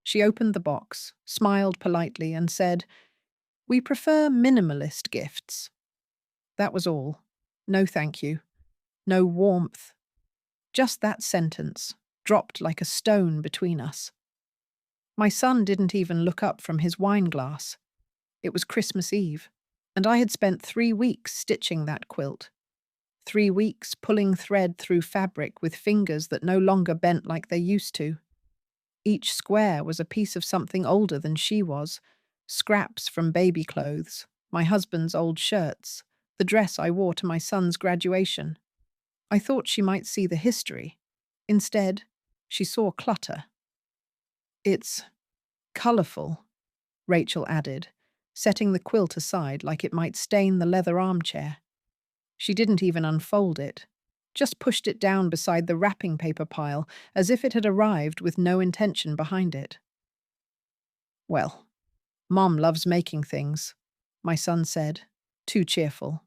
She opened the box, smiled politely, and said, "We prefer minimalist gifts." That was all. No thank you. No warmth. Just that sentence, dropped like a stone between us. My son didn't even look up from his wine glass. It was Christmas Eve, and I had spent 3 weeks stitching that quilt. 3 weeks pulling thread through fabric with fingers that no longer bent like they used to. Each square was a piece of something older than she was, scraps from baby clothes, my husband's old shirts, the dress I wore to my son's graduation. I thought she might see the history. Instead, she saw clutter. "It's colourful," Rachel added, setting the quilt aside like it might stain the leather armchair. She didn't even unfold it, just pushed it down beside the wrapping paper pile as if it had arrived with no intention behind it. "Well, Mom loves making things," my son said, too cheerful.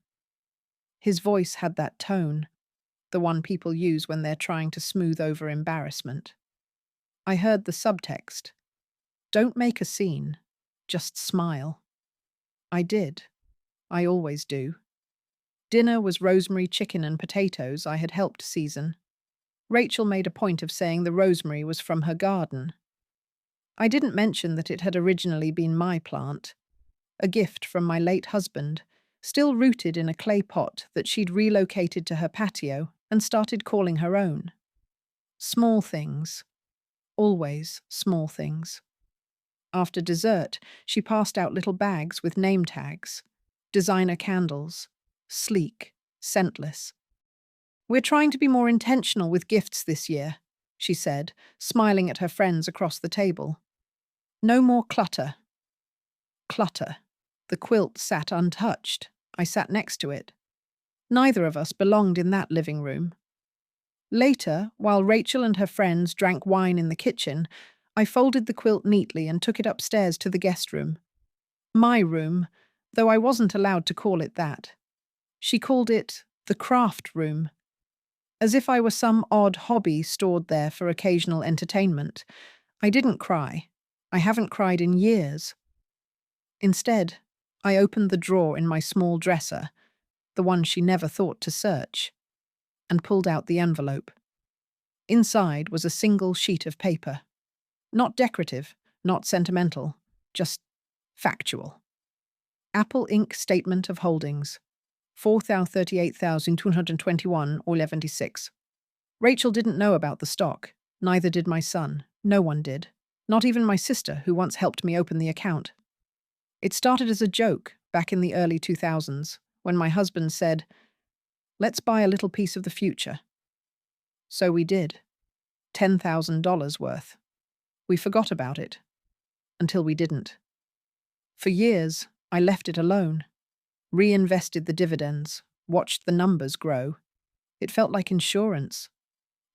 His voice had that tone, the one people use when they're trying to smooth over embarrassment. I heard the subtext. Don't make a scene, just smile. I did. I always do. Dinner was rosemary chicken and potatoes I had helped season. Rachel made a point of saying the rosemary was from her garden. I didn't mention that it had originally been my plant, a gift from my late husband, still rooted in a clay pot that she'd relocated to her patio and started calling her own. Small things. Always small things. After dessert, she passed out little bags with name tags. Designer candles. Sleek. Scentless. "We're trying to be more intentional with gifts this year," she said, smiling at her friends across the table. "No more clutter." Clutter. The quilt sat untouched. I sat next to it. Neither of us belonged in that living room. Later, while Rachel and her friends drank wine in the kitchen, I folded the quilt neatly and took it upstairs to the guest room. My room, though I wasn't allowed to call it that. She called it the craft room, as if I were some odd hobby stored there for occasional entertainment. I didn't cry. I haven't cried in years. Instead, I opened the drawer in my small dresser, the one she never thought to search, and pulled out the envelope. Inside was a single sheet of paper. Not decorative, not sentimental, just factual. Apple Inc. Statement of Holdings. 4,038,221.76. Rachel didn't know about the stock. Neither did my son. No one did. Not even my sister, who once helped me open the account. It started as a joke back in the early 2000s, when my husband said, "Let's buy a little piece of the future." So we did. $10,000 worth. We forgot about it. Until we didn't. For years, I left it alone. Reinvested the dividends, watched the numbers grow. It felt like insurance.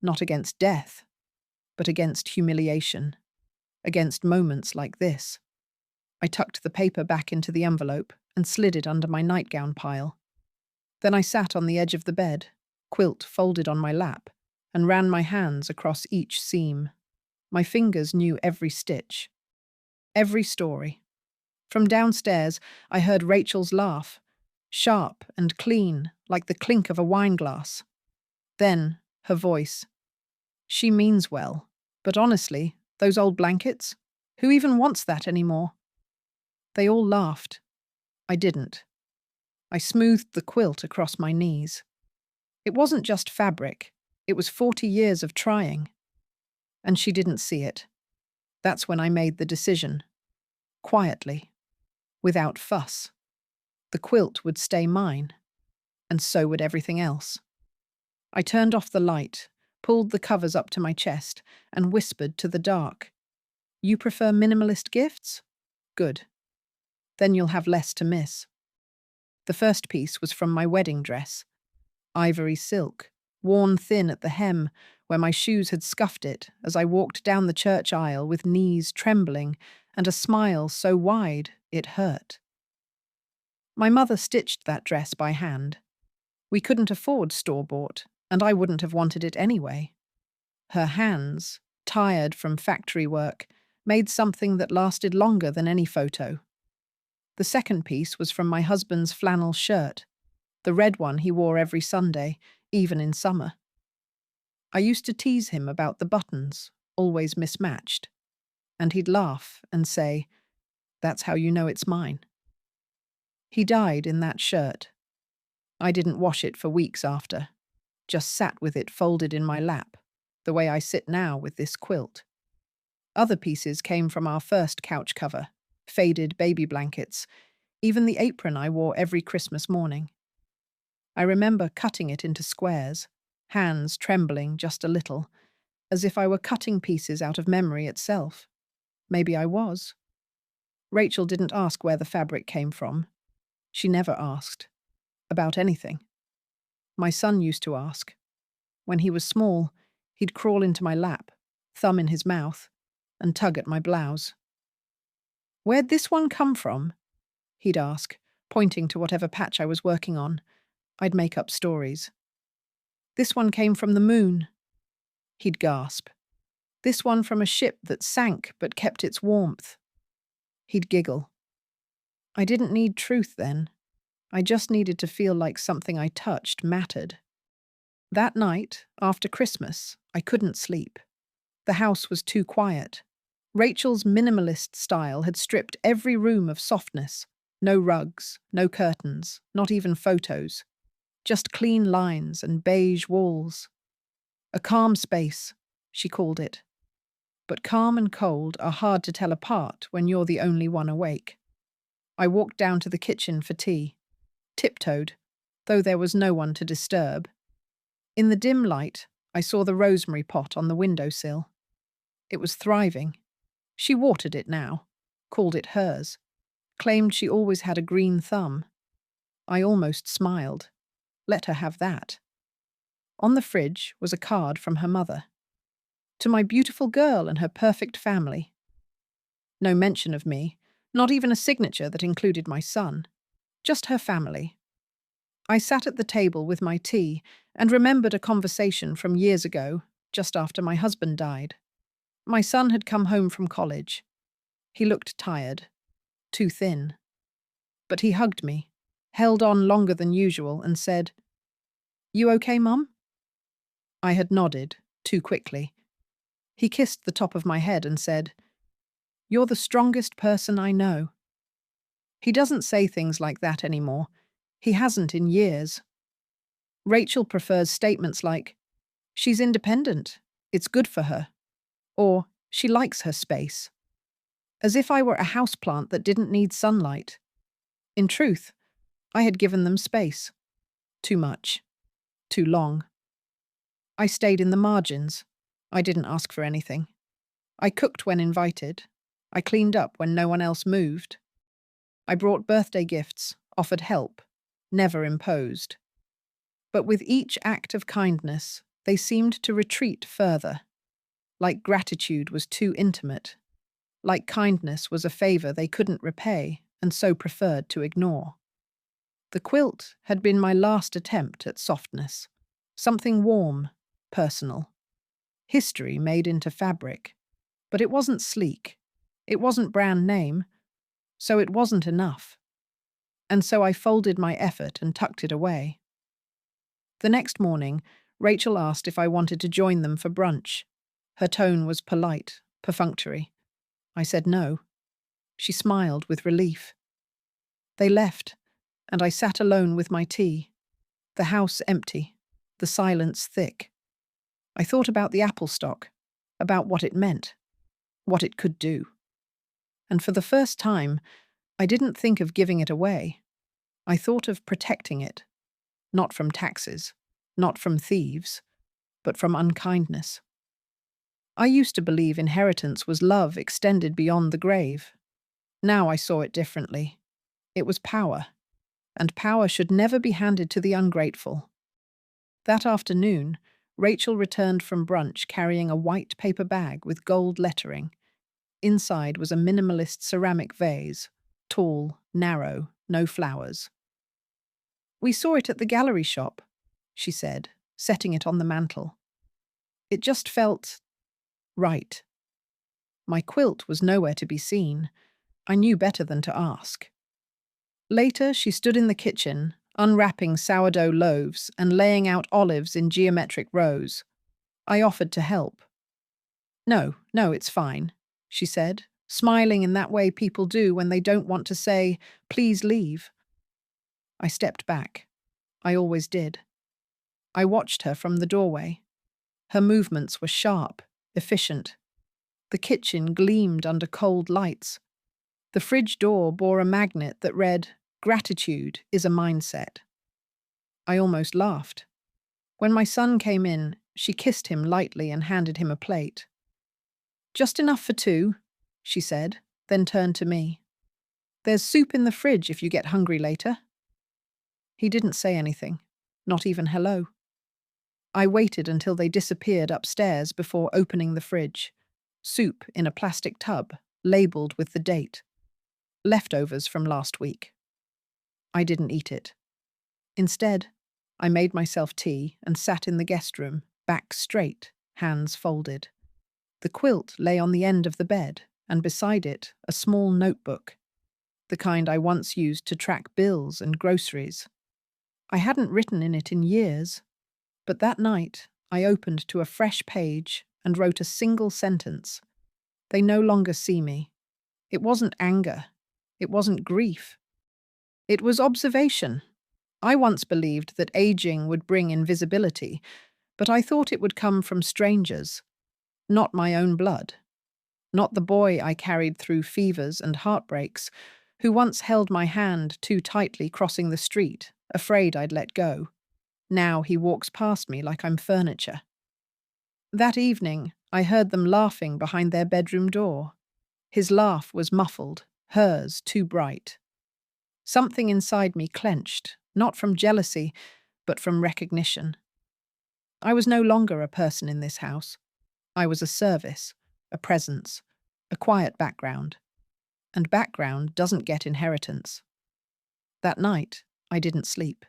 Not against death, but against humiliation. Against moments like this. I tucked the paper back into the envelope and slid it under my nightgown pile. Then I sat on the edge of the bed, quilt folded on my lap, and ran my hands across each seam. My fingers knew every stitch. Every story. From downstairs, I heard Rachel's laugh, sharp and clean, like the clink of a wine glass. Then, her voice. "She means well, but honestly, those old blankets? Who even wants that anymore?" They all laughed. I didn't. I smoothed the quilt across my knees. It wasn't just fabric. It was 40 years of trying. And she didn't see it. That's when I made the decision. Quietly. Without fuss. The quilt would stay mine. And so would everything else. I turned off the light, pulled the covers up to my chest, and whispered to the dark. "You prefer minimalist gifts? Good. Then you'll have less to miss." The first piece was from my wedding dress. Ivory silk, worn thin at the hem, where my shoes had scuffed it as I walked down the church aisle with knees trembling and a smile so wide it hurt. My mother stitched that dress by hand. We couldn't afford store-bought, and I wouldn't have wanted it anyway. Her hands, tired from factory work, made something that lasted longer than any photo. The second piece was from my husband's flannel shirt, the red one he wore every Sunday, even in summer. I used to tease him about the buttons, always mismatched, and he'd laugh and say, "That's how you know it's mine." He died in that shirt. I didn't wash it for weeks after, just sat with it folded in my lap, the way I sit now with this quilt. Other pieces came from our first couch cover, faded baby blankets, even the apron I wore every Christmas morning. I remember cutting it into squares, hands trembling just a little, as if I were cutting pieces out of memory itself. Maybe I was. Rachel didn't ask where the fabric came from. She never asked. About anything. My son used to ask. When he was small, he'd crawl into my lap, thumb in his mouth, and tug at my blouse. "Where'd this one come from?" he'd ask, pointing to whatever patch I was working on. I'd make up stories. "This one came from the moon," he'd gasp. "This one from a ship that sank but kept its warmth." He'd giggle. I didn't need truth then. I just needed to feel like something I touched mattered. That night, after Christmas, I couldn't sleep. The house was too quiet. Rachel's minimalist style had stripped every room of softness. No rugs, no curtains, not even photos. Just clean lines and beige walls. A calm space, she called it. But calm and cold are hard to tell apart when you're the only one awake. I walked down to the kitchen for tea. Tiptoed, though there was no one to disturb. In the dim light, I saw the rosemary pot on the windowsill. It was thriving. She watered it now, called it hers, claimed she always had a green thumb. I almost smiled. Let her have that. On the fridge was a card from her mother. "To my beautiful girl and her perfect family." No mention of me, not even a signature that included my son. Just her family. I sat at the table with my tea and remembered a conversation from years ago, just after my husband died. My son had come home from college. He looked tired, too thin. But he hugged me, held on longer than usual, and said, "You okay, Mum?" I had nodded, too quickly. He kissed the top of my head and said, "You're the strongest person I know." He doesn't say things like that anymore. He hasn't in years. Rachel prefers statements like, "She's independent. It's good for her." Or, "She likes her space." As if I were a houseplant that didn't need sunlight. In truth, I had given them space. Too much. Too long. I stayed in the margins. I didn't ask for anything. I cooked when invited. I cleaned up when no one else moved. I brought birthday gifts, offered help, never imposed. But with each act of kindness, they seemed to retreat further. Like gratitude was too intimate. Like kindness was a favor they couldn't repay and so preferred to ignore. The quilt had been my last attempt at softness. Something warm, personal. History made into fabric. But it wasn't sleek. It wasn't brand name. So it wasn't enough. And so I folded my effort and tucked it away. The next morning, Rachel asked if I wanted to join them for brunch. Her tone was polite, perfunctory. I said no. She smiled with relief. They left, and I sat alone with my tea. The house empty, the silence thick. I thought about the apple stock, about what it meant, what it could do. And for the first time, I didn't think of giving it away. I thought of protecting it, not from taxes, not from thieves, but from unkindness. I used to believe inheritance was love extended beyond the grave. Now I saw it differently. It was power, and power should never be handed to the ungrateful. That afternoon, Rachel returned from brunch carrying a white paper bag with gold lettering. Inside was a minimalist ceramic vase, tall, narrow, no flowers. "We saw it at the gallery shop," she said, setting it on the mantel. It just felt right. My quilt was nowhere to be seen. I knew better than to ask. Later, she stood in the kitchen, unwrapping sourdough loaves and laying out olives in geometric rows. I offered to help. No, it's fine, she said, smiling in that way people do when they don't want to say, please leave. I stepped back. I always did. I watched her from the doorway. Her movements were sharp, efficient. The kitchen gleamed under cold lights. The fridge door bore a magnet that read, "Gratitude is a mindset." I almost laughed. When my son came in, she kissed him lightly and handed him a plate. "Just enough for two," she said, then turned to me. "There's soup in the fridge if you get hungry later." He didn't say anything, not even hello. I waited until they disappeared upstairs before opening the fridge. Soup in a plastic tub, labelled with the date. Leftovers from last week. I didn't eat it. Instead, I made myself tea and sat in the guest room, back straight, hands folded. The quilt lay on the end of the bed, and beside it, a small notebook, the kind I once used to track bills and groceries. I hadn't written in it in years, but that night I opened to a fresh page and wrote a single sentence. They no longer see me. It wasn't anger. It wasn't grief. It was observation. I once believed that aging would bring invisibility, but I thought it would come from strangers, not my own blood. Not the boy I carried through fevers and heartbreaks, who once held my hand too tightly crossing the street, afraid I'd let go. Now he walks past me like I'm furniture. That evening, I heard them laughing behind their bedroom door. His laugh was muffled, hers too bright. Something inside me clenched, not from jealousy, but from recognition. I was no longer a person in this house. I was a service, a presence, a quiet background. And background doesn't get inheritance. That night, I didn't sleep.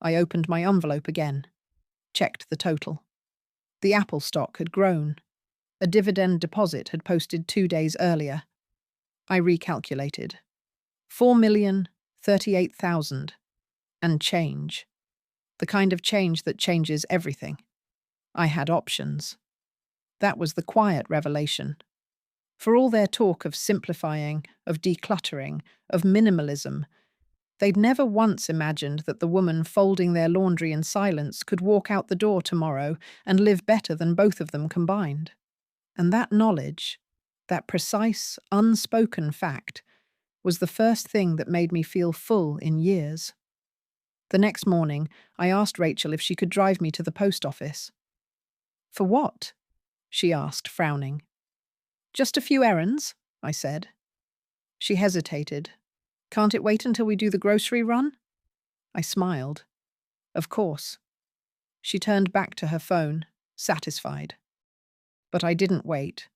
I opened my envelope again, checked the total. The Apple stock had grown. A dividend deposit had posted 2 days earlier. I recalculated. 4,038,000. And change. The kind of change that changes everything. I had options. That was the quiet revelation. For all their talk of simplifying, of decluttering, of minimalism, they'd never once imagined that the woman folding their laundry in silence could walk out the door tomorrow and live better than both of them combined. And that knowledge, that precise, unspoken fact, was the first thing that made me feel full in years. The next morning, I asked Rachel if she could drive me to the post office. "For what?" she asked, frowning. "Just a few errands," I said. She hesitated. "Can't it wait until we do the grocery run?" I smiled. "Of course." She turned back to her phone, satisfied. But I didn't wait.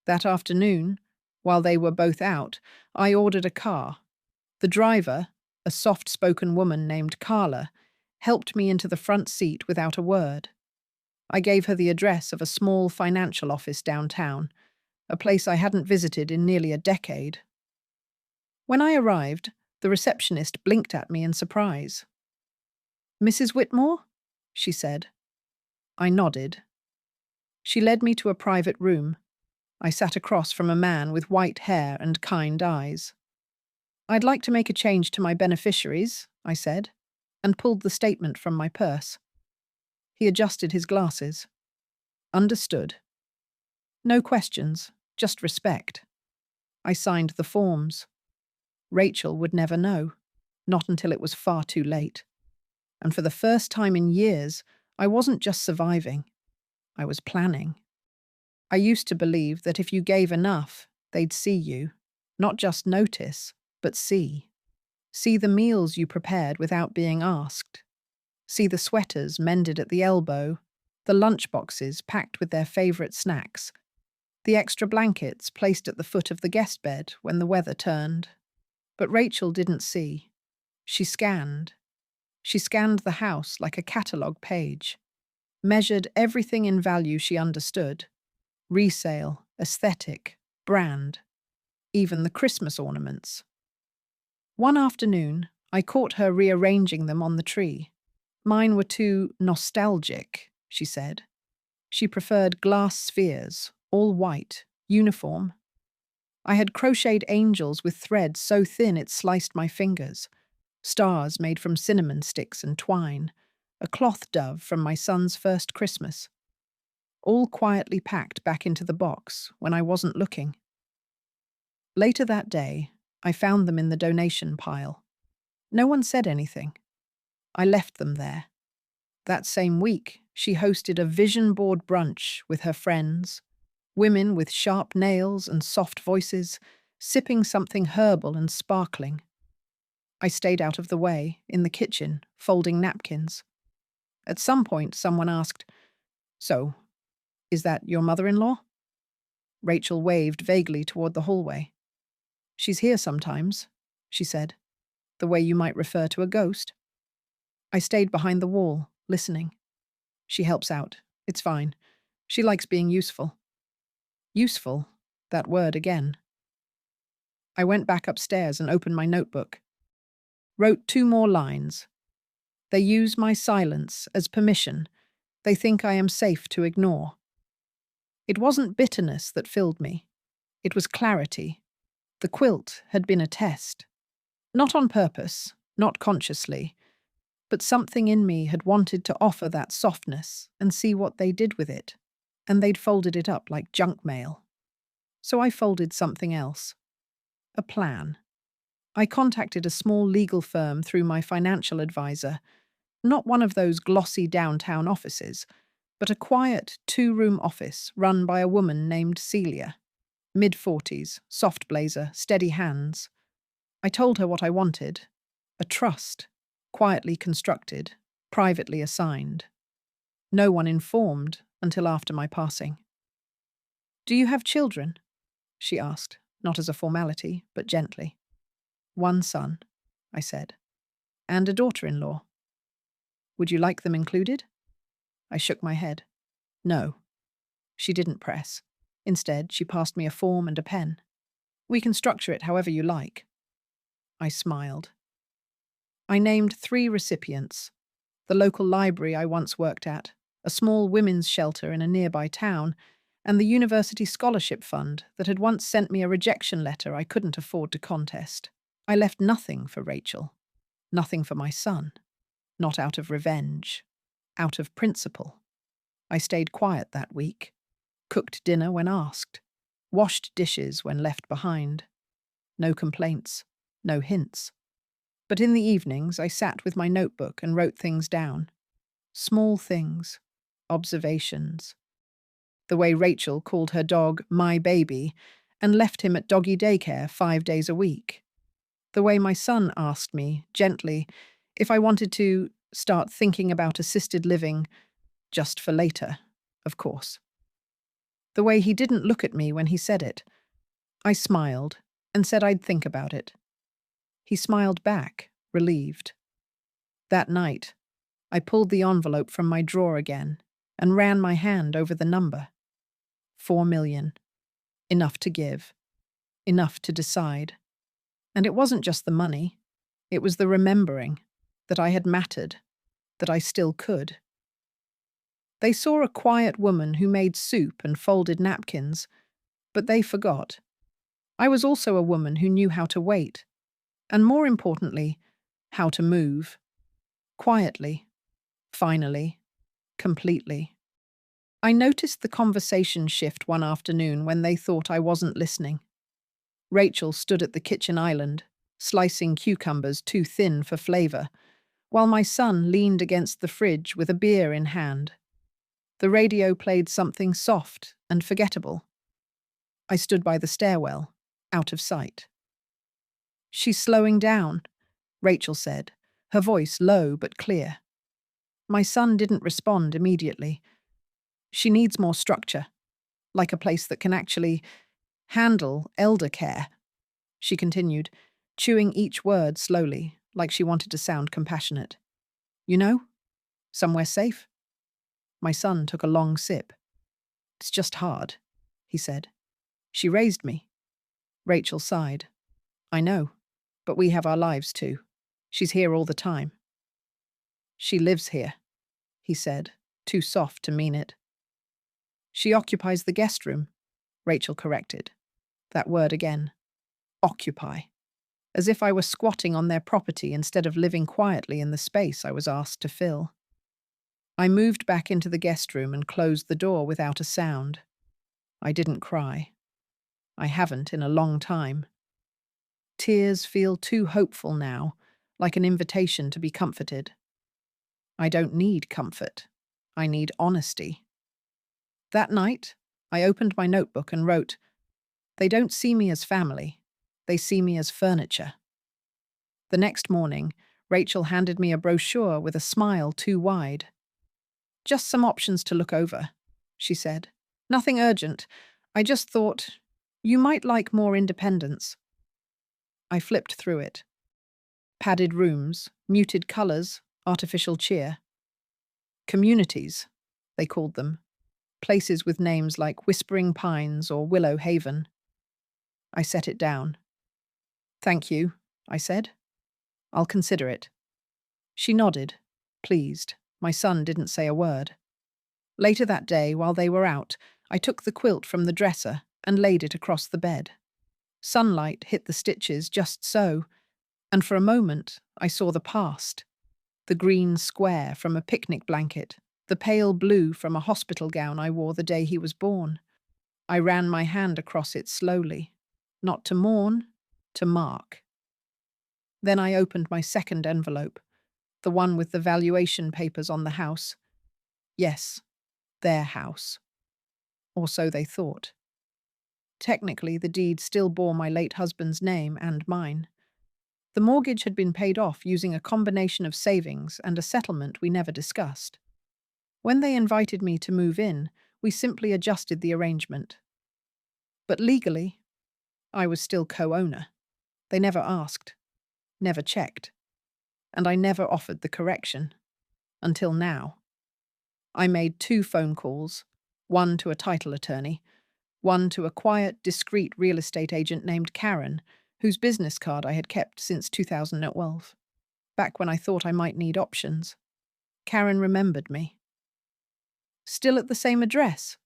That afternoon, while they were both out, I ordered a car. The driver, a soft-spoken woman named Carla, helped me into the front seat without a word. I gave her the address of a small financial office downtown, a place I hadn't visited in nearly a decade. When I arrived, the receptionist blinked at me in surprise. "Mrs. Whitmore?" she said. I nodded. She led me to a private room. I sat across from a man with white hair and kind eyes. "I'd like to make a change to my beneficiaries," I said, and pulled the statement from my purse. He adjusted his glasses. "Understood." No questions, just respect. I signed the forms. Rachel would never know, not until it was far too late. And for the first time in years, I wasn't just surviving. I was planning. I used to believe that if you gave enough, they'd see you, not just notice, but see. See the meals you prepared without being asked. See the sweaters mended at the elbow, the lunchboxes packed with their favourite snacks, the extra blankets placed at the foot of the guest bed when the weather turned. But Rachel didn't see. She scanned. She scanned the house like a catalogue page, measured everything in value she understood: resale, aesthetic, brand, even the Christmas ornaments. One afternoon, I caught her rearranging them on the tree. Mine were too nostalgic, she said. She preferred glass spheres, all white, uniform. I had crocheted angels with thread so thin it sliced my fingers, stars made from cinnamon sticks and twine, a cloth dove from my son's first Christmas, all quietly packed back into the box when I wasn't looking. Later that day, I found them in the donation pile. No one said anything. I left them there. That same week, she hosted a vision board brunch with her friends, women with sharp nails and soft voices, sipping something herbal and sparkling. I stayed out of the way, in the kitchen, folding napkins. At some point, someone asked, "So, is that your mother-in-law?" Rachel waved vaguely toward the hallway. "She's here sometimes," she said, "the way you might refer to a ghost." I stayed behind the wall, listening. "She helps out. It's fine. She likes being useful." Useful, that word again. I went back upstairs and opened my notebook. Wrote 2 more lines. "They use my silence as permission. They think I am safe to ignore." It wasn't bitterness that filled me. It was clarity. The quilt had been a test. Not on purpose, not consciously, but something in me had wanted to offer that softness and see what they did with it, and they'd folded it up like junk mail. So I folded something else. A plan. I contacted a small legal firm through my financial advisor, not one of those glossy downtown offices, but a quiet 2-room office run by a woman named Celia. Mid-40s, soft blazer, steady hands. I told her what I wanted. A trust, quietly constructed, privately assigned. No one informed until after my passing. "Do you have children?" she asked, not as a formality, but gently. "1 son," I said, "and a daughter-in-law." "Would you like them included?" I shook my head. "No." She didn't press. Instead, she passed me a form and a pen. "We can structure it however you like." I smiled. I named 3 recipients: the local library I once worked at, a small women's shelter in a nearby town, and the university scholarship fund that had once sent me a rejection letter I couldn't afford to contest. I left nothing for Rachel, nothing for my son, not out of revenge, out of principle. I stayed quiet that week, cooked dinner when asked, washed dishes when left behind. No complaints, no hints. But in the evenings, I sat with my notebook and wrote things down. Small things, observations. The way Rachel called her dog my baby and left him at doggy daycare 5 days a week. The way my son asked me, gently, if I wanted to start thinking about assisted living, just for later, of course. The way he didn't look at me when he said it. I smiled and said I'd think about it. He smiled back, relieved. That night, I pulled the envelope from my drawer again and ran my hand over the number. 4 million. Enough to give. Enough to decide. And it wasn't just the money. It was the remembering that I had mattered, that I still could. They saw a quiet woman who made soup and folded napkins, but they forgot. I was also a woman who knew how to wait, and more importantly, how to move. Quietly, finally, completely. I noticed the conversation shift one afternoon when they thought I wasn't listening. Rachel stood at the kitchen island, slicing cucumbers too thin for flavor, while my son leaned against the fridge with a beer in hand. The radio played something soft and forgettable. I stood by the stairwell, out of sight. "She's slowing down," Rachel said, her voice low but clear. My son didn't respond immediately. "She needs more structure, like a place that can actually handle elder care," she continued, chewing each word slowly, like she wanted to sound compassionate. "You know? Somewhere safe?" My son took a long sip. "It's just hard," he said. She raised me. Rachel sighed. I know, but we have our lives too. She's here all the time. She lives here, he said, too soft to mean it. She occupies the guest room, Rachel corrected. That word again. Occupy. As if I were squatting on their property instead of living quietly in the space I was asked to fill. I moved back into the guest room and closed the door without a sound. I didn't cry. I haven't in a long time. Tears feel too hopeful now, like an invitation to be comforted. I don't need comfort. I need honesty. That night, I opened my notebook and wrote, "They don't see me as family. They see me as furniture." The next morning, Rachel handed me a brochure with a smile too wide. "Just some options to look over," she said. "Nothing urgent. I just thought, you might like more independence." I flipped through it. Padded rooms, muted colours, artificial cheer. Communities, they called them. Places with names like Whispering Pines or Willow Haven. I set it down. "Thank you," I said. "I'll consider it." She nodded, pleased. My son didn't say a word. Later that day, while they were out, I took the quilt from the dresser and laid it across the bed. Sunlight hit the stitches just so, and for a moment I saw the past. The green square from a picnic blanket, the pale blue from a hospital gown I wore the day he was born. I ran my hand across it slowly, not to mourn, to mark. Then I opened my second envelope, the one with the valuation papers on the house. Yes, their house. Or so they thought. Technically, the deed still bore my late husband's name and mine. The mortgage had been paid off using a combination of savings and a settlement we never discussed. When they invited me to move in, we simply adjusted the arrangement. But legally, I was still co-owner. They never asked, never checked, and I never offered the correction. Until now. I made 2 phone calls, one to a title attorney, one to a quiet, discreet real estate agent named Karen, whose business card I had kept since 2012, back when I thought I might need options. Karen remembered me. "Still at the same address?"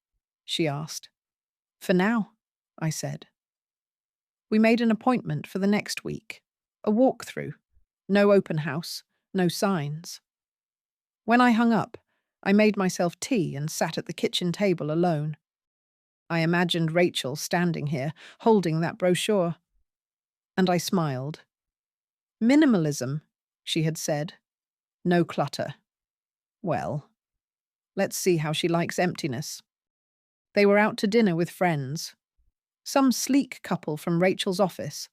she asked. "For now," I said. We made an appointment for the next week. A walkthrough. No open house, no signs. When I hung up, I made myself tea and sat at the kitchen table alone. I imagined Rachel standing here, holding that brochure. And I smiled. "Minimalism," she had said. "No clutter." Well, let's see how she likes emptiness. They were out to dinner with friends. Some sleek couple from Rachel's office,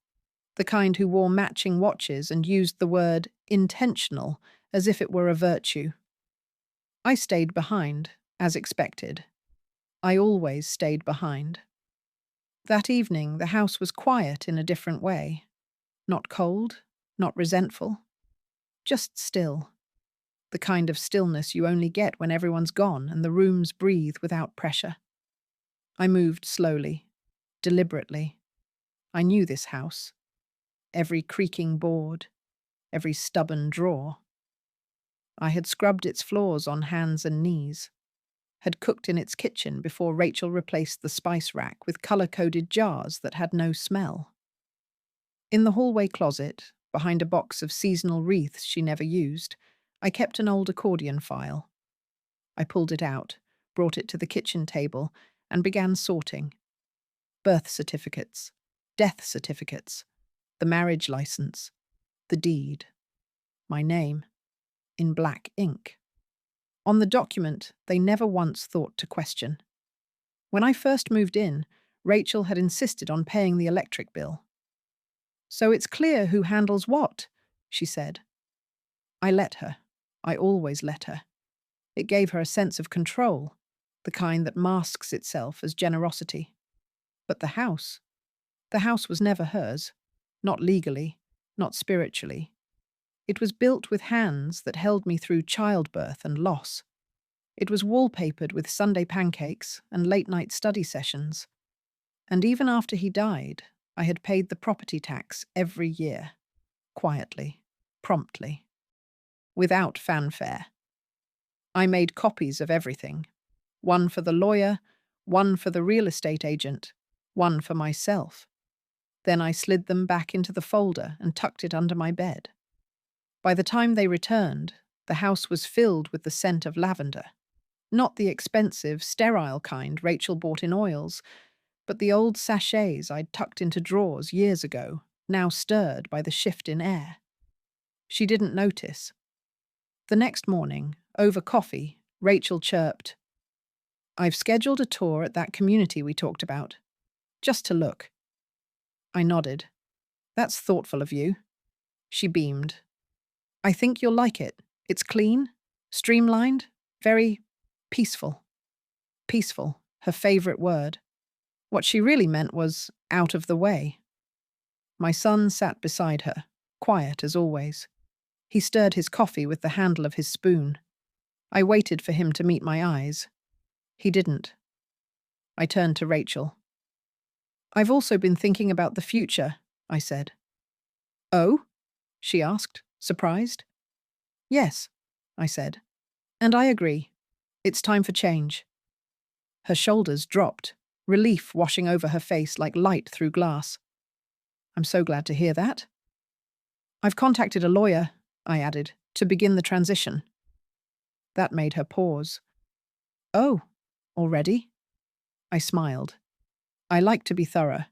the kind who wore matching watches and used the word intentional as if it were a virtue. I stayed behind, as expected. I always stayed behind. That evening, the house was quiet in a different way. Not cold, not resentful, just still. The kind of stillness you only get when everyone's gone and the rooms breathe without pressure. I moved slowly, deliberately. I knew this house. Every creaking board, every stubborn drawer. I had scrubbed its floors on hands and knees, had cooked in its kitchen before Rachel replaced the spice rack with colour-coded jars that had no smell. In the hallway closet, behind a box of seasonal wreaths she never used, I kept an old accordion file. I pulled it out, brought it to the kitchen table, and began sorting. Birth certificates, death certificates, the marriage license, the deed, my name, in black ink. On the document, they never once thought to question. When I first moved in, Rachel had insisted on paying the electric bill. "So it's clear who handles what," she said. I let her. I always let her. It gave her a sense of control, the kind that masks itself as generosity. But the house was never hers, not legally, not spiritually. It was built with hands that held me through childbirth and loss. It was wallpapered with Sunday pancakes and late-night study sessions. And even after he died, I had paid the property tax every year, quietly, promptly, without fanfare. I made copies of everything, one for the lawyer, one for the real estate agent, one for myself. Then I slid them back into the folder and tucked it under my bed. By the time they returned, the house was filled with the scent of lavender. Not the expensive, sterile kind Rachel bought in oils, but the old sachets I'd tucked into drawers years ago, now stirred by the shift in air. She didn't notice. The next morning, over coffee, Rachel chirped, "I've scheduled a tour at that community we talked about. Just to look." I nodded. "That's thoughtful of you." She beamed. "I think you'll like it. It's clean, streamlined, very peaceful." Peaceful, her favorite word. What she really meant was out of the way. My son sat beside her, quiet as always. He stirred his coffee with the handle of his spoon. I waited for him to meet my eyes. He didn't. I turned to Rachel. "I've also been thinking about the future," I said. "Oh?" she asked, surprised. "Yes," I said. "And I agree. It's time for change." Her shoulders dropped, relief washing over her face like light through glass. "I'm so glad to hear that." "I've contacted a lawyer," I added, "to begin the transition." That made her pause. "Oh, already?" I smiled. I like to be thorough.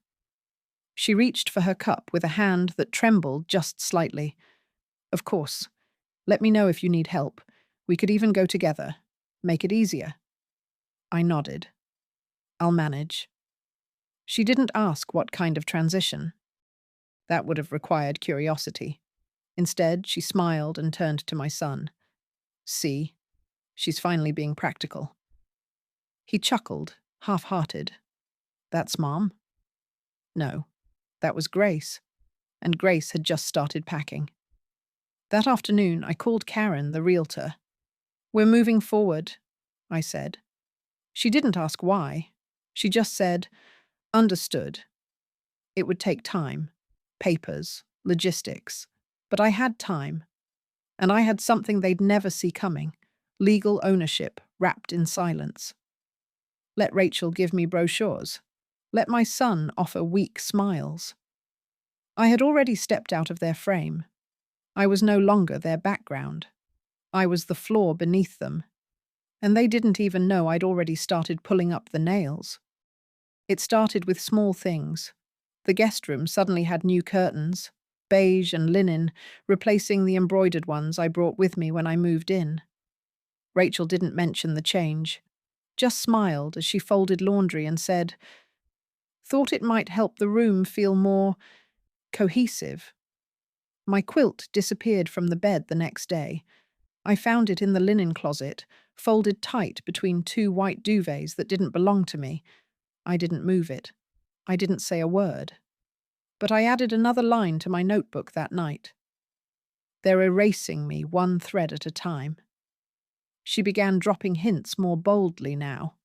She reached for her cup with a hand that trembled just slightly. "Of course. Let me know if you need help. We could even go together. Make it easier." I nodded. "I'll manage." She didn't ask what kind of transition. That would have required curiosity. Instead, she smiled and turned to my son. "See, she's finally being practical." He chuckled, half-hearted. "That's Mom?" No, that was Grace. And Grace had just started packing. That afternoon, I called Karen, the realtor. "We're moving forward," I said. She didn't ask why. She just said, "Understood." It would take time, papers, logistics. But I had time. And I had something they'd never see coming, legal ownership wrapped in silence. Let Rachel give me brochures. Let my son offer weak smiles. I had already stepped out of their frame. I was no longer their background. I was the floor beneath them. And they didn't even know I'd already started pulling up the nails. It started with small things. The guest room suddenly had new curtains, beige and linen, replacing the embroidered ones I brought with me when I moved in. Rachel didn't mention the change, just smiled as she folded laundry and said, "Thought it might help the room feel more cohesive." My quilt disappeared from the bed the next day. I found it in the linen closet, folded tight between two white duvets that didn't belong to me. I didn't move it. I didn't say a word. But I added another line to my notebook that night. "They're erasing me one thread at a time." She began dropping hints more boldly now.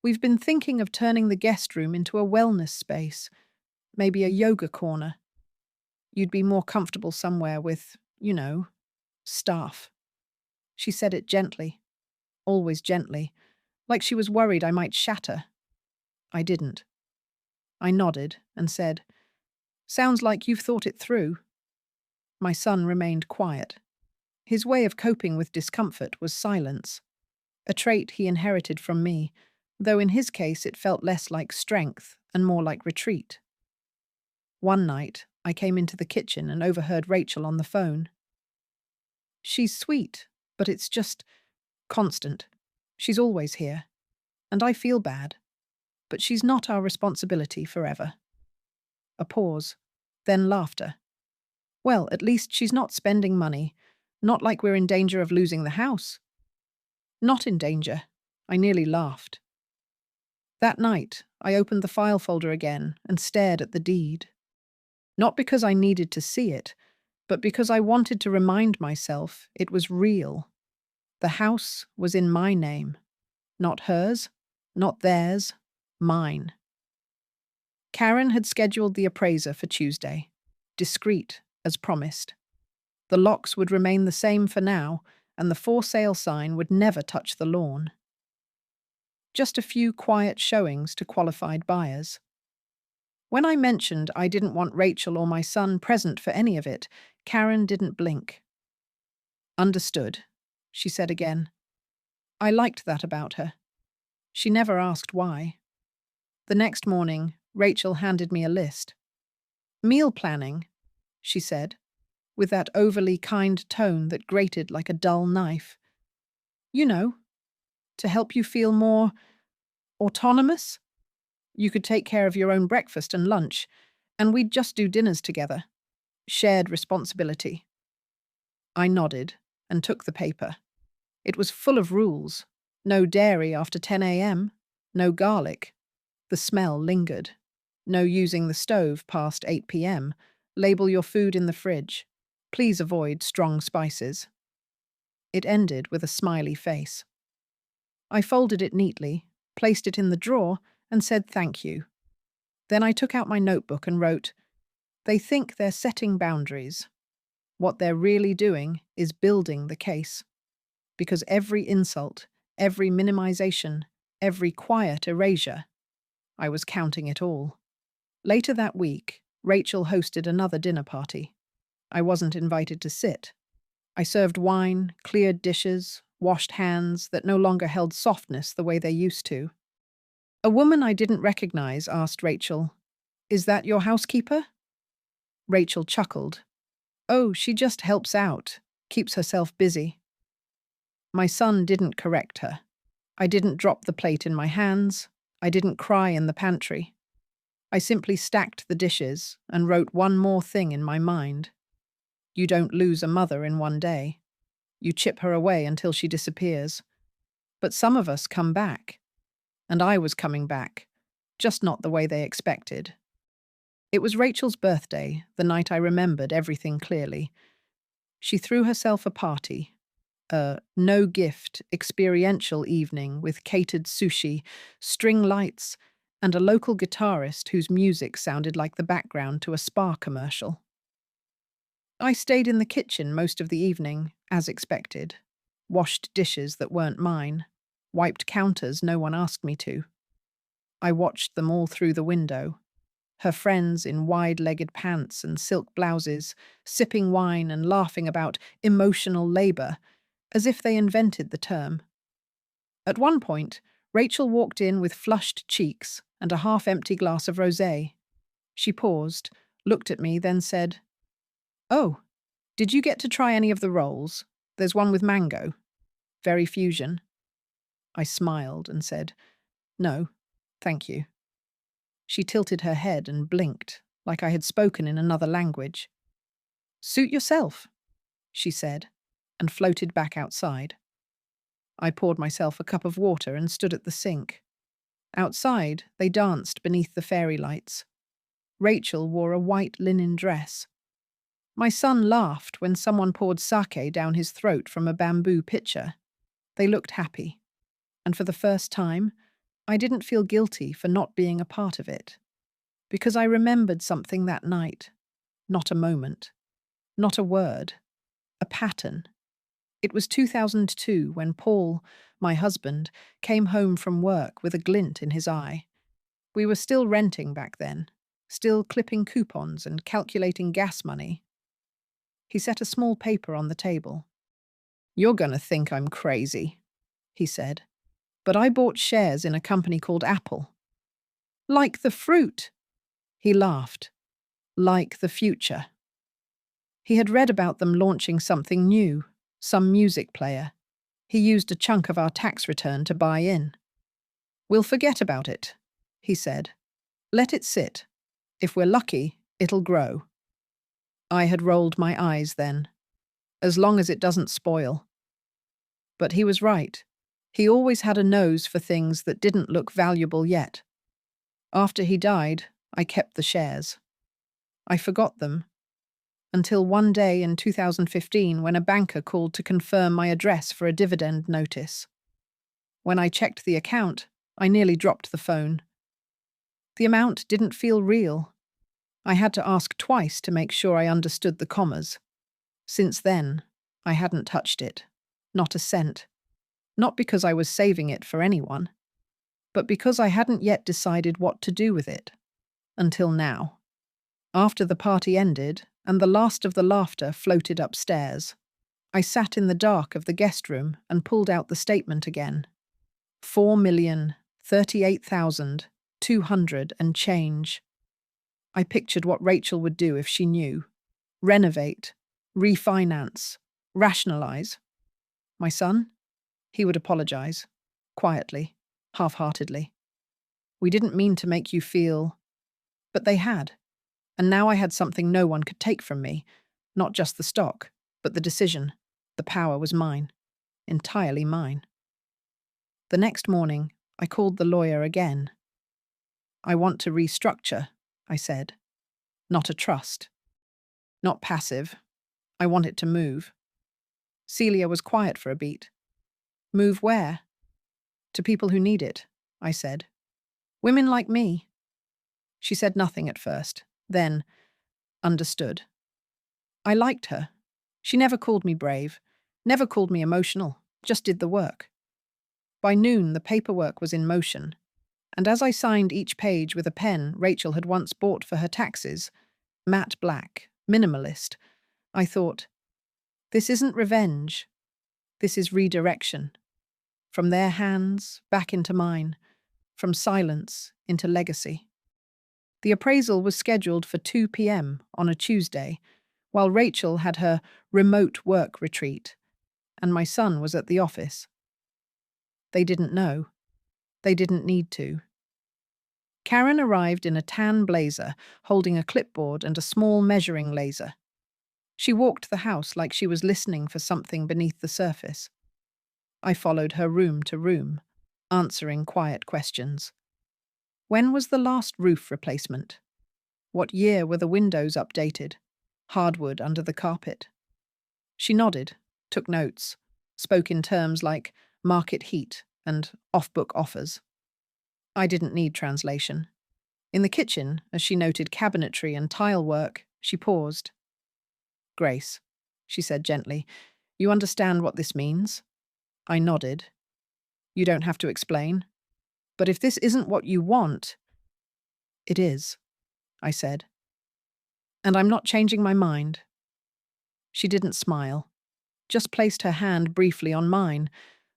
"We've been thinking of turning the guest room into a wellness space, maybe a yoga corner. You'd be more comfortable somewhere with, staff." She said it gently, always gently, like she was worried I might shatter. I didn't. I nodded and said, "Sounds like you've thought it through." My son remained quiet. His way of coping with discomfort was silence, a trait he inherited from me, though in his case it felt less like strength and more like retreat. One night, I came into the kitchen and overheard Rachel on the phone. "She's sweet, but it's just constant. She's always here. And I feel bad. But she's not our responsibility forever." A pause, then laughter. "Well, at least she's not spending money. Not like we're in danger of losing the house." "Not in danger." I nearly laughed. That night, I opened the file folder again and stared at the deed. Not because I needed to see it, but because I wanted to remind myself it was real. The house was in my name. Not hers, not theirs, mine. Karen had scheduled the appraiser for Tuesday, discreet as promised. The locks would remain the same for now, and the for sale sign would never touch the lawn. Just a few quiet showings to qualified buyers. When I mentioned I didn't want Rachel or my son present for any of it, Karen didn't blink. Understood, she said again. I liked that about her. She never asked why. The next morning, Rachel handed me a list. Meal planning, she said, with that overly kind tone that grated like a dull knife. You know, to help you feel more autonomous. You could take care of your own breakfast and lunch, and we'd just do dinners together. Shared responsibility. I nodded and took the paper. It was full of rules. No dairy after 10 a.m., no garlic. The smell lingered. No using the stove past 8 p.m. Label your food in the fridge. Please avoid strong spices. It ended with a smiley face. I folded it neatly, placed it in the drawer, and said thank you. Then I took out my notebook and wrote, They think they're setting boundaries. What they're really doing is building the case. Because every insult, every minimization, every quiet erasure, I was counting it all. Later that week, Rachel hosted another dinner party. I wasn't invited to sit. I served wine, cleared dishes, washed hands that no longer held softness the way they used to. A woman I didn't recognize asked Rachel, Is that your housekeeper? Rachel chuckled. Oh, she just helps out, keeps herself busy. My son didn't correct her. I didn't drop the plate in my hands. I didn't cry in the pantry. I simply stacked the dishes and wrote one more thing in my mind. You don't lose a mother in one day. You chip her away until she disappears. But some of us come back. And I was coming back, just not the way they expected. It was Rachel's birthday, the night I remembered everything clearly. She threw herself a party, a no-gift, experiential evening with catered sushi, string lights, and a local guitarist whose music sounded like the background to a spa commercial. I stayed in the kitchen most of the evening, as expected, washed dishes that weren't mine, wiped counters no one asked me to. I watched them all through the window, her friends in wide-legged pants and silk blouses, sipping wine and laughing about emotional labor, as if they invented the term. At one point, Rachel walked in with flushed cheeks and a half-empty glass of rosé. She paused, looked at me, then said, Oh, did you get to try any of the rolls? There's one with mango. Very fusion. I smiled and said, No, thank you. She tilted her head and blinked, like I had spoken in another language. Suit yourself, she said, and floated back outside. I poured myself a cup of water and stood at the sink. Outside, they danced beneath the fairy lights. Rachel wore a white linen dress. My son laughed when someone poured sake down his throat from a bamboo pitcher. They looked happy. And for the first time, I didn't feel guilty for not being a part of it. Because I remembered something that night. Not a moment. Not a word. A pattern. It was 2002 when Paul, my husband, came home from work with a glint in his eye. We were still renting back then, still clipping coupons and calculating gas money. He set a small paper on the table. You're gonna think I'm crazy, he said, but I bought shares in a company called Apple. Like the fruit, he laughed. Like the future. He had read about them launching something new, some music player. He used a chunk of our tax return to buy in. We'll forget about it, he said. Let it sit. If we're lucky, it'll grow. I had rolled my eyes then. As long as it doesn't spoil. But he was right. He always had a nose for things that didn't look valuable yet. After he died, I kept the shares. I forgot them. Until one day in 2015 when a banker called to confirm my address for a dividend notice. When I checked the account, I nearly dropped the phone. The amount didn't feel real. I had to ask twice to make sure I understood the commas. Since then, I hadn't touched it. Not a cent. Not because I was saving it for anyone, but because I hadn't yet decided what to do with it. Until now. After the party ended and the last of the laughter floated upstairs, I sat in the dark of the guest room and pulled out the statement again. 4,038,200 and change. I pictured what Rachel would do if she knew. Renovate, refinance, rationalize. My son? He would apologize. Quietly, half-heartedly. We didn't mean to make you feel... But they had. And now I had something no one could take from me. Not just the stock, but the decision. The power was mine. Entirely mine. The next morning, I called the lawyer again. I want to restructure, I said. Not a trust. Not passive. I want it to move. Celia was quiet for a beat. Move where? To people who need it, I said. Women like me. She said nothing at first, then understood. I liked her. She never called me brave, never called me emotional, just did the work. By noon, the paperwork was in motion, and as I signed each page with a pen Rachel had once bought for her taxes, matte black, minimalist, I thought, this isn't revenge. This is redirection. From their hands, back into mine. From silence into legacy. The appraisal was scheduled for 2 p.m. on a Tuesday, while Rachel had her remote work retreat, and my son was at the office. They didn't know. They didn't need to. Karen arrived in a tan blazer, holding a clipboard and a small measuring laser. She walked the house like she was listening for something beneath the surface. I followed her room to room, answering quiet questions. When was the last roof replacement? What year were the windows updated? Hardwood under the carpet. She nodded, took notes, spoke in terms like market heat and off-book offers. I didn't need translation. In the kitchen, as she noted cabinetry and tile work, she paused. Grace, she said gently, you understand what this means? I nodded. You don't have to explain. But if this isn't what you want... It is, I said. And I'm not changing my mind. She didn't smile, just placed her hand briefly on mine,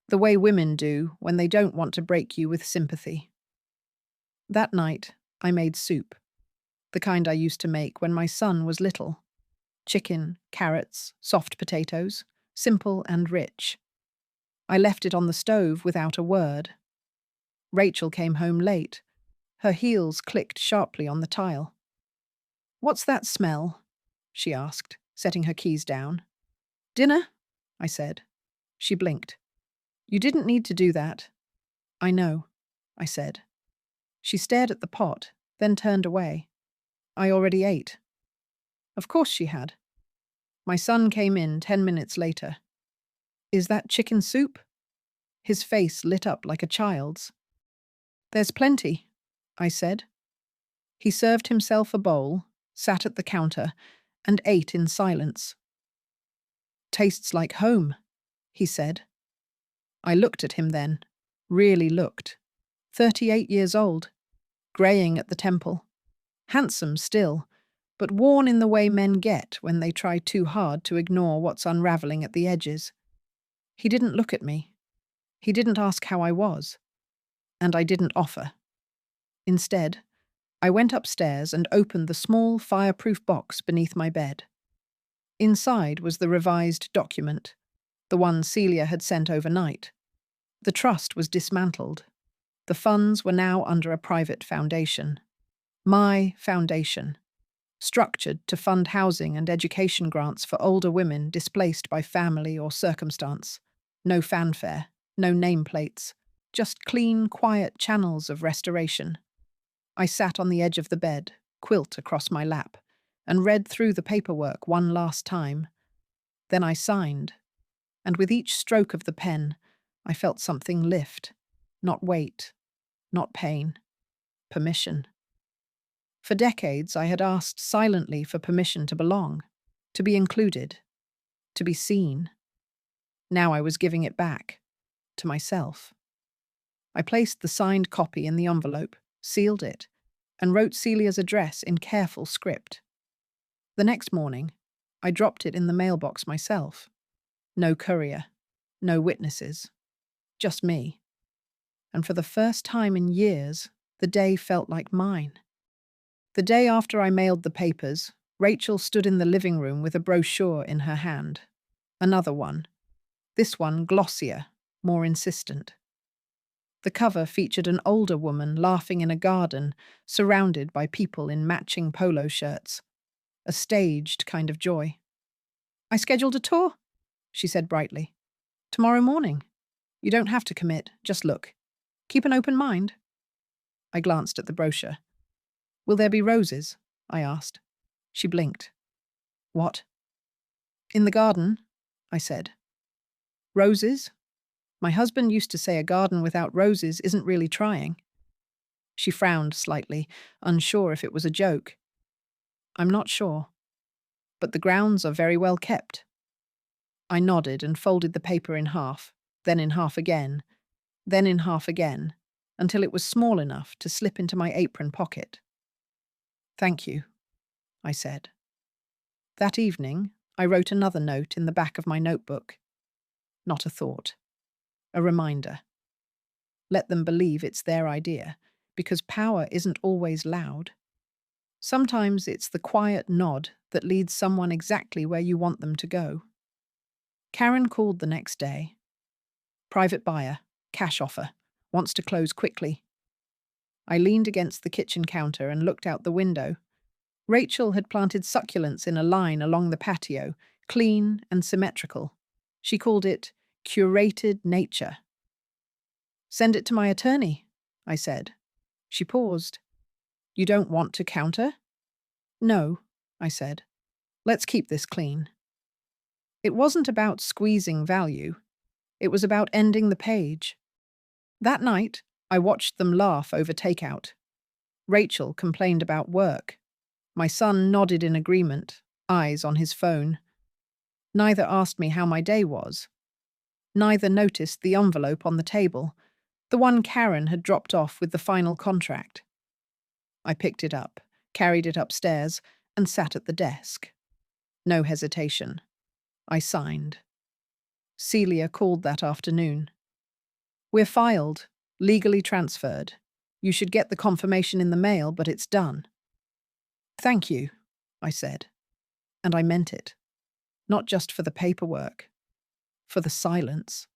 the way women do when they don't want to break you with sympathy. That night, I made soup, the kind I used to make when my son was little. Chicken, carrots, soft potatoes, simple and rich. I left it on the stove without a word. Rachel came home late. Her heels clicked sharply on the tile. What's that smell? She asked, setting her keys down. Dinner? I said. She blinked. You didn't need to do that. I know, I said. She stared at the pot, then turned away. I already ate. Of course she had. My son came in 10 minutes later. Is that chicken soup? His face lit up like a child's. There's plenty, I said. He served himself a bowl, sat at the counter, and ate in silence. Tastes like home, he said. I looked at him then, really looked. 38 years old, greying at the temple. Handsome still, but worn in the way men get when they try too hard to ignore what's unraveling at the edges. He didn't look at me. He didn't ask how I was. And I didn't offer. Instead, I went upstairs and opened the small fireproof box beneath my bed. Inside was the revised document, the one Celia had sent overnight. The trust was dismantled. The funds were now under a private foundation. My foundation. Structured to fund housing and education grants for older women displaced by family or circumstance. No fanfare, no nameplates. Just clean, quiet channels of restoration. I sat on the edge of the bed, quilt across my lap, and read through the paperwork one last time. Then I signed, and with each stroke of the pen, I felt something lift. Not weight, not pain. Permission. For decades, I had asked silently for permission to belong, to be included, to be seen. Now I was giving it back, to myself. I placed the signed copy in the envelope, sealed it, and wrote Celia's address in careful script. The next morning, I dropped it in the mailbox myself. No courier, no witnesses, just me. And for the first time in years, the day felt like mine. The day after I mailed the papers, Rachel stood in the living room with a brochure in her hand. Another one. This one glossier, more insistent. The cover featured an older woman laughing in a garden, surrounded by people in matching polo shirts. A staged kind of joy. "I scheduled a tour," she said brightly. "Tomorrow morning. You don't have to commit, just look. Keep an open mind." I glanced at the brochure. "Will there be roses?" I asked. She blinked. "What?" "In the garden," I said. "Roses? My husband used to say a garden without roses isn't really trying." She frowned slightly, unsure if it was a joke. "I'm not sure. But the grounds are very well kept." I nodded and folded the paper in half, then in half again, then in half again, until it was small enough to slip into my apron pocket. "Thank you," I said. That evening, I wrote another note in the back of my notebook. Not a thought. A reminder. Let them believe it's their idea, because power isn't always loud. Sometimes it's the quiet nod that leads someone exactly where you want them to go. Karen called the next day. "Private buyer, cash offer, wants to close quickly." I leaned against the kitchen counter and looked out the window. Rachel had planted succulents in a line along the patio, clean and symmetrical. She called it curated nature. "Send it to my attorney," I said. She paused. "You don't want to counter?" "No," I said. "Let's keep this clean." It wasn't about squeezing value. It was about ending the page. That night, I watched them laugh over takeout. Rachel complained about work. My son nodded in agreement, eyes on his phone. Neither asked me how my day was. Neither noticed the envelope on the table, the one Karen had dropped off with the final contract. I picked it up, carried it upstairs, and sat at the desk. No hesitation. I signed. Celia called that afternoon. "We're filed, legally transferred. You should get the confirmation in the mail, but it's done." "Thank you," I said. And I meant it. Not just for the paperwork. For the silence.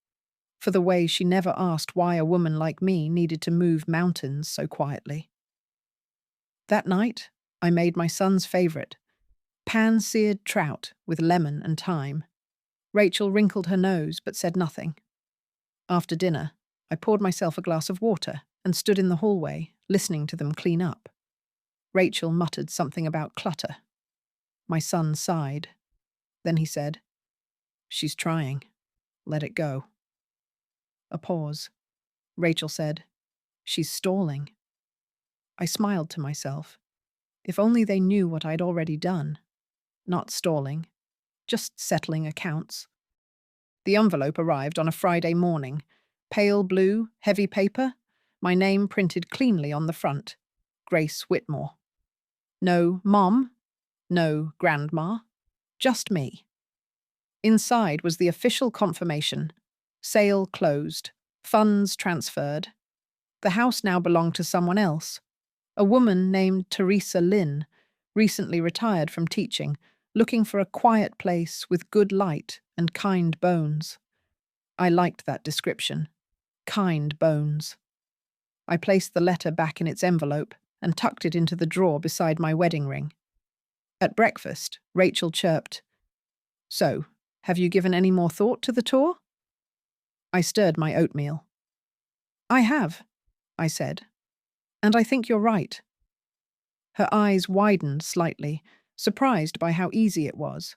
For the way she never asked why a woman like me needed to move mountains so quietly. That night, I made my son's favorite, pan-seared trout with lemon and thyme. Rachel wrinkled her nose but said nothing. After dinner, I poured myself a glass of water and stood in the hallway, listening to them clean up. Rachel muttered something about clutter. My son sighed. Then he said, "She's trying. Let it go." A pause. Rachel said, "She's stalling." I smiled to myself. If only they knew what I'd already done. Not stalling, just settling accounts. The envelope arrived on a Friday morning. Pale blue, heavy paper, my name printed cleanly on the front. Grace Whitmore. No Mom, no Grandma, just me. Inside was the official confirmation. Sale closed. Funds transferred. The house now belonged to someone else. A woman named Teresa Lynn, recently retired from teaching, looking for a quiet place with good light and kind bones. I liked that description. Kind bones. I placed the letter back in its envelope and tucked it into the drawer beside my wedding ring. At breakfast, Rachel chirped, "So, have you given any more thought to the tour?" I stirred my oatmeal. "I have," I said, "and I think you're right." Her eyes widened slightly, surprised by how easy it was.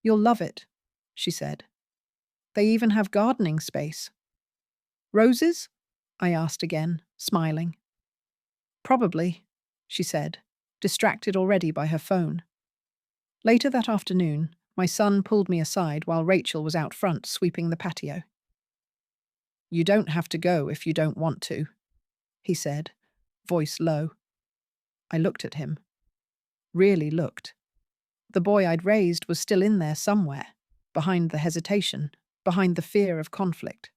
"You'll love it," she said. "They even have gardening space." "Roses?" I asked again, smiling. "Probably," she said, distracted already by her phone. Later that afternoon, my son pulled me aside while Rachel was out front sweeping the patio. "You don't have to go if you don't want to," he said, voice low. I looked at him. Really looked. The boy I'd raised was still in there somewhere, behind the hesitation, behind the fear of conflict.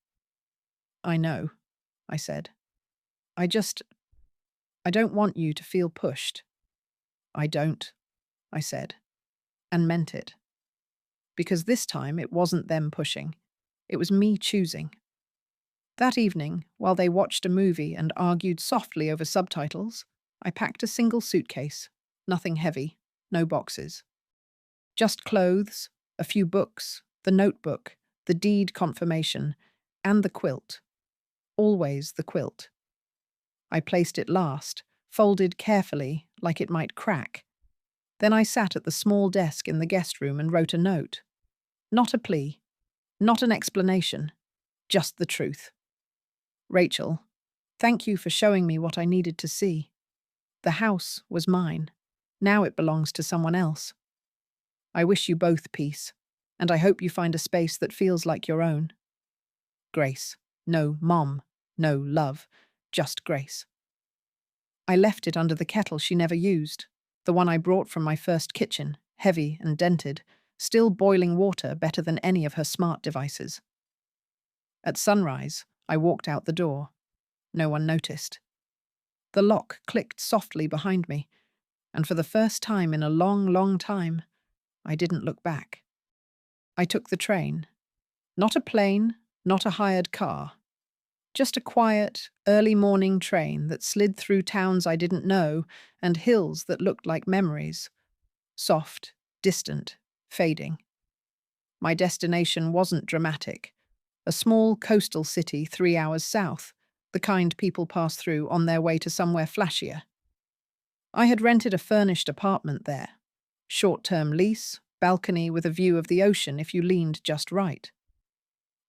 "I know," I said. I don't want you to feel pushed." "I don't," I said, and meant it. Because this time it wasn't them pushing. It was me choosing. That evening, while they watched a movie and argued softly over subtitles, I packed a single suitcase, nothing heavy, no boxes. Just clothes, a few books, the notebook, the deed confirmation, and the quilt. Always the quilt. I placed it last, folded carefully, like it might crack. Then I sat at the small desk in the guest room and wrote a note. Not a plea, not an explanation, just the truth. "Rachel, thank you for showing me what I needed to see. The house was mine. Now it belongs to someone else. I wish you both peace, and I hope you find a space that feels like your own. Grace. No mom, no love, just Grace." I left it under the kettle she never used, the one I brought from my first kitchen, heavy and dented, still boiling water better than any of her smart devices. At sunrise, I walked out the door. No one noticed. The lock clicked softly behind me, and for the first time in a long, long time, I didn't look back. I took the train. Not a plane, not a hired car. Just a quiet, early morning train that slid through towns I didn't know and hills that looked like memories. Soft, distant, fading. My destination wasn't dramatic. A small coastal city 3 hours south, the kind people pass through on their way to somewhere flashier. I had rented a furnished apartment there. Short-term lease, balcony with a view of the ocean if you leaned just right.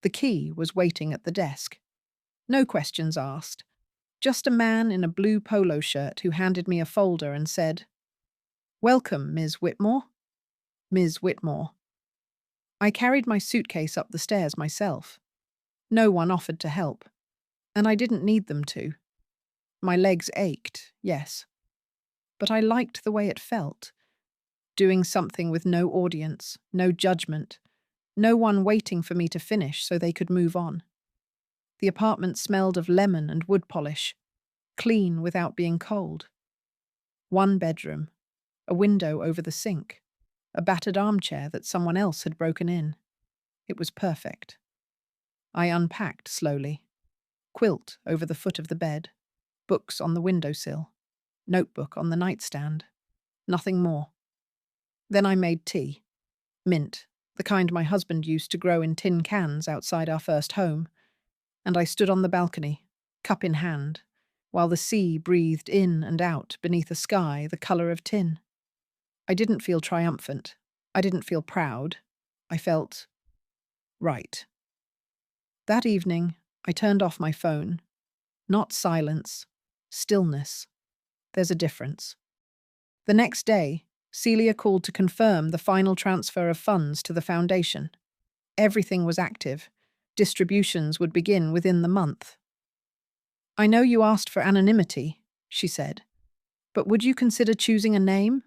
The key was waiting at the desk. No questions asked. Just a man in a blue polo shirt who handed me a folder and said, "Welcome, Ms. Whitmore." Ms. Whitmore. I carried my suitcase up the stairs myself. No one offered to help, and I didn't need them to. My legs ached, yes, but I liked the way it felt. Doing something with no audience, no judgment, no one waiting for me to finish so they could move on. The apartment smelled of lemon and wood polish, clean without being cold. One bedroom, a window over the sink, a battered armchair that someone else had broken in. It was perfect. I unpacked slowly. Quilt over the foot of the bed, books on the windowsill, notebook on the nightstand. Nothing more. Then I made tea. Mint, the kind my husband used to grow in tin cans outside our first home. And I stood on the balcony, cup in hand, while the sea breathed in and out beneath a sky the colour of tin. I didn't feel triumphant. I didn't feel proud. I felt right. That evening, I turned off my phone. Not silence, stillness. There's a difference. The next day, Celia called to confirm the final transfer of funds to the foundation. Everything was active. Distributions would begin within the month. "I know you asked for anonymity," she said, "but would you consider choosing a name?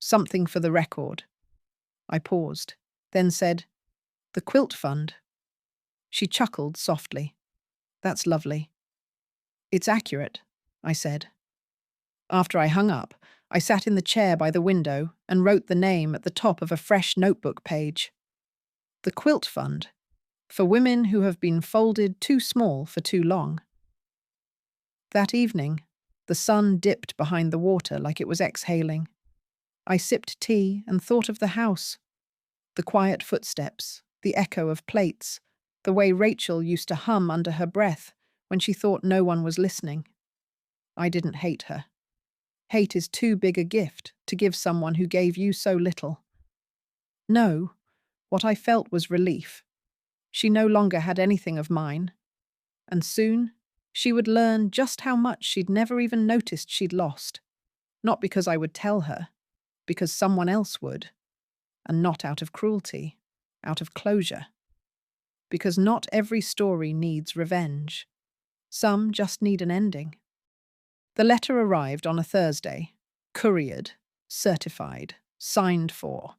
Something for the record." I paused, then said, "The Quilt Fund." She chuckled softly. "That's lovely." "It's accurate," I said. After I hung up, I sat in the chair by the window and wrote the name at the top of a fresh notebook page. The Quilt Fund. For women who have been folded too small for too long. That evening, the sun dipped behind the water like it was exhaling. I sipped tea and thought of the house. The quiet footsteps, the echo of plates, the way Rachel used to hum under her breath when she thought no one was listening. I didn't hate her. Hate is too big a gift to give someone who gave you so little. No, what I felt was relief. She no longer had anything of mine, and soon she would learn just how much she'd never even noticed she'd lost. Not because I would tell her, because someone else would, and not out of cruelty, out of closure. Because not every story needs revenge. Some just need an ending. The letter arrived on a Thursday, couriered, certified, signed for.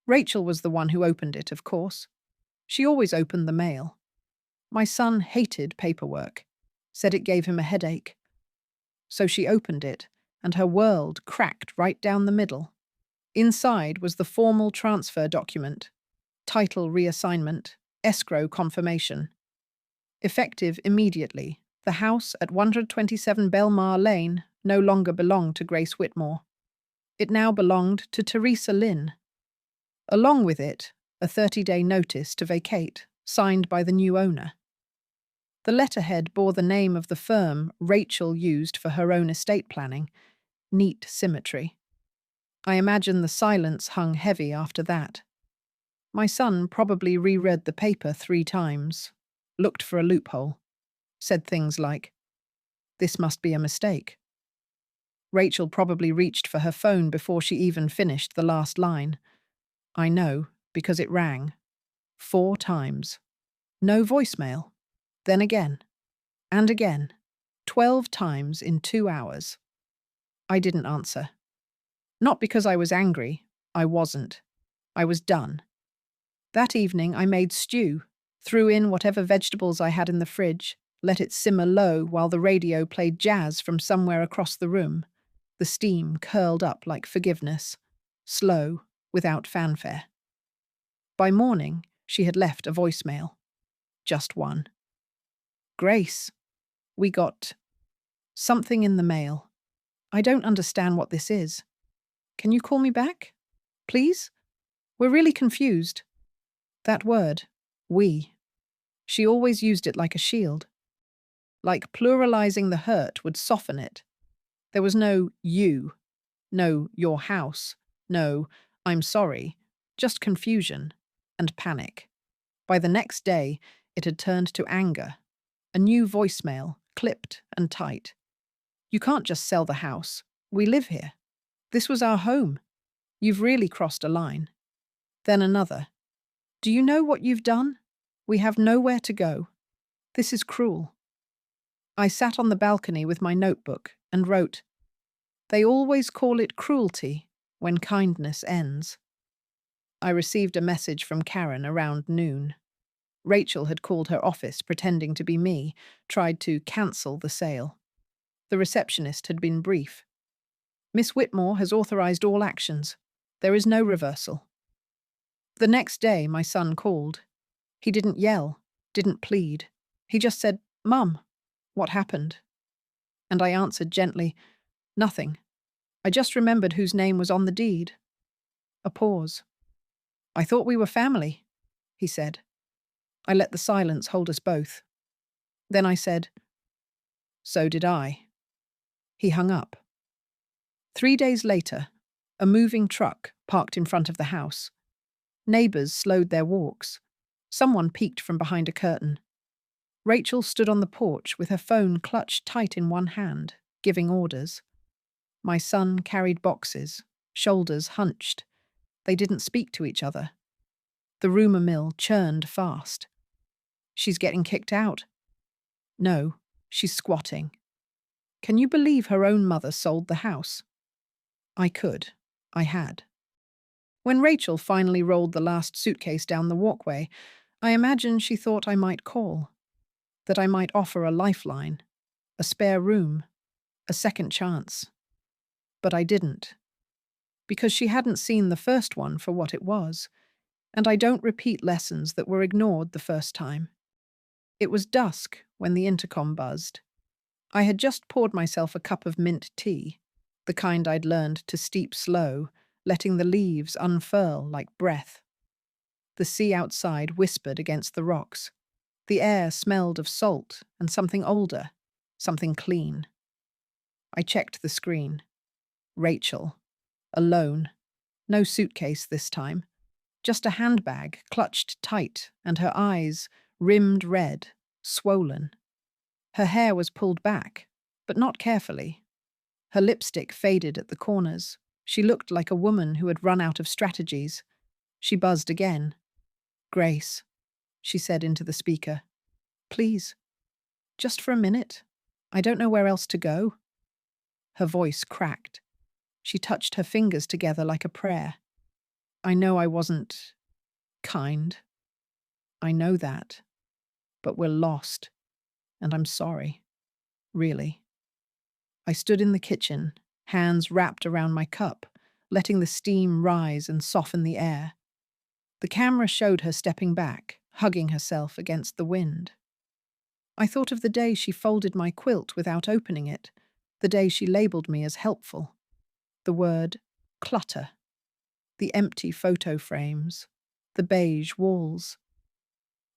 Rachel was the one who opened it, of course. She always opened the mail. My son hated paperwork, said it gave him a headache. So she opened it, and her world cracked right down the middle. Inside was the formal transfer document, title reassignment, escrow confirmation. Effective immediately, the house at 127 Belmar Lane no longer belonged to Grace Whitmore. It now belonged to Teresa Lynn. Along with it, a 30-day notice to vacate, signed by the new owner. The letterhead bore the name of the firm Rachel used for her own estate planning, Neat Symmetry. I imagine the silence hung heavy after that. My son probably reread the paper 3 times, looked for a loophole, said things like, "This must be a mistake." Rachel probably reached for her phone before she even finished the last line. I know, because it rang. 4 times. No voicemail. Then again. And again. 12 times in 2 hours. I didn't answer. Not because I was angry. I wasn't. I was done. That evening I made stew, threw in whatever vegetables I had in the fridge, let it simmer low while the radio played jazz from somewhere across the room. The steam curled up like forgiveness, slow, without fanfare. By morning, she had left a voicemail. Just one. "Grace, we got something in the mail. I don't understand what this is. Can you call me back? Please? We're really confused." That word, we. She always used it like a shield. Like pluralizing the hurt would soften it. There was no you, no your house, no I'm sorry, just confusion and panic. By the next day, it had turned to anger. A new voicemail, clipped and tight. "You can't just sell the house. We live here. This was our home. You've really crossed a line." Then another. "Do you know what you've done? We have nowhere to go. This is cruel." I sat on the balcony with my notebook and wrote, "They always call it cruelty when kindness ends." I received a message from Karen around noon. Rachel had called her office pretending to be me, tried to cancel the sale. The receptionist had been brief. "Miss Whitmore has authorized all actions. There is no reversal." The next day, my son called. He didn't yell, didn't plead. He just said, "Mum, what happened?" And I answered gently, "Nothing. I just remembered whose name was on the deed." A pause. "I thought we were family," he said. I let the silence hold us both. Then I said, "So did I." He hung up. 3 days later, a moving truck parked in front of the house. Neighbours slowed their walks. Someone peeked from behind a curtain. Rachel stood on the porch with her phone clutched tight in one hand, giving orders. My son carried boxes, shoulders hunched. They didn't speak to each other. The rumour mill churned fast. "She's getting kicked out." "No, she's squatting." Can you believe her own mother sold the house? I could. I had. When Rachel finally rolled the last suitcase down the walkway, I imagine she thought I might call, that I might offer a lifeline, a spare room, a second chance. But I didn't, because she hadn't seen the first one for what it was, and I don't repeat lessons that were ignored the first time. It was dusk when the intercom buzzed. I had just poured myself a cup of mint tea, the kind I'd learned to steep slow, letting the leaves unfurl like breath. The sea outside whispered against the rocks. The air smelled of salt and something older, something clean. I checked the screen. Rachel. Alone. No suitcase this time. Just a handbag clutched tight and her eyes, rimmed red, swollen. Her hair was pulled back, but not carefully. Her lipstick faded at the corners. She looked like a woman who had run out of strategies. She buzzed again. "Grace," she said into the speaker. "Please, just for a minute. I don't know where else to go." Her voice cracked. She touched her fingers together like a prayer. "I know I wasn't kind. I know that. But we're lost. And I'm sorry. Really." I stood in the kitchen, hands wrapped around my cup, letting the steam rise and soften the air. The camera showed her stepping back, hugging herself against the wind. I thought of the day she folded my quilt without opening it, the day she labeled me as helpful. The word clutter, the empty photo frames, the beige walls.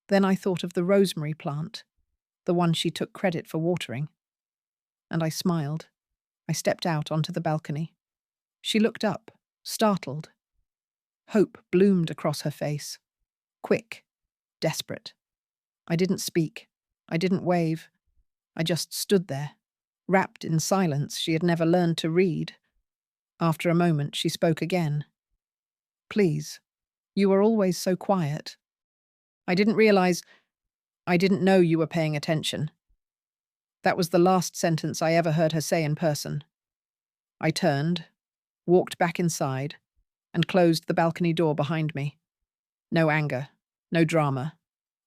Then I thought of the rosemary plant, the one she took credit for watering. And I smiled. I stepped out onto the balcony. She looked up, startled. Hope bloomed across her face. Quick, desperate. I didn't speak. I didn't wave. I just stood there, wrapped in silence she had never learned to read. After a moment, she spoke again. "Please, you were always so quiet. I didn't know you were paying attention." That was the last sentence I ever heard her say in person. I turned, walked back inside, and closed the balcony door behind me. No anger, no drama,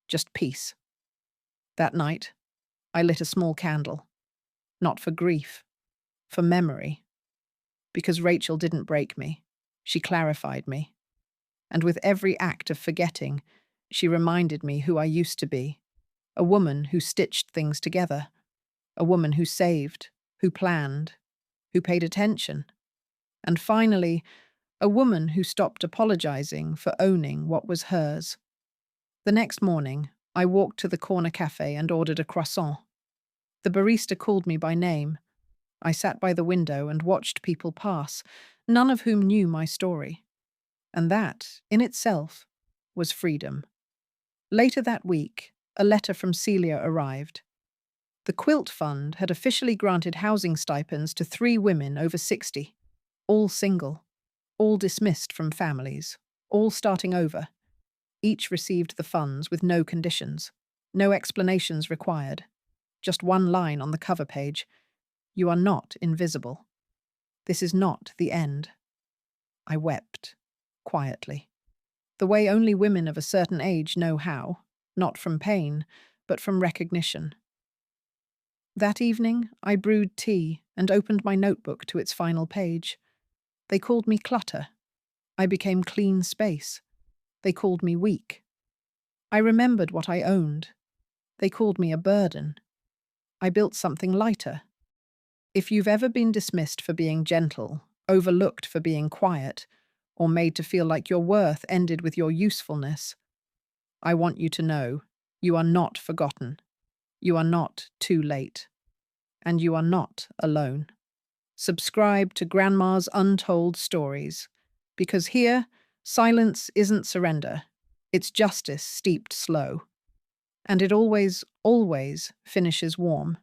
just peace. That night, I lit a small candle. Not for grief, for memory. Because Rachel didn't break me. She clarified me. And with every act of forgetting, she reminded me who I used to be. A woman who stitched things together. A woman who saved, who planned, who paid attention. And finally, a woman who stopped apologizing for owning what was hers. The next morning, I walked to the corner cafe and ordered a croissant. The barista called me by name. I sat by the window and watched people pass, none of whom knew my story. And that, in itself, was freedom. Later that week, a letter from Celia arrived. The Quilt Fund had officially granted housing stipends to 3 women over 60, all single, all dismissed from families, all starting over. Each received the funds with no conditions, no explanations required. Just one line on the cover page: "You are not invisible. This is not the end." I wept, quietly. The way only women of a certain age know how, not from pain, but from recognition. That evening, I brewed tea and opened my notebook to its final page. They called me clutter. I became clean space. They called me weak. I remembered what I owned. They called me a burden. I built something lighter. If you've ever been dismissed for being gentle, overlooked for being quiet, or made to feel like your worth ended with your usefulness, I want you to know you are not forgotten. You are not too late. And you are not alone. Subscribe to Grandma's Untold Stories, because here, silence isn't surrender. It's justice steeped slow. And it always, always finishes warm.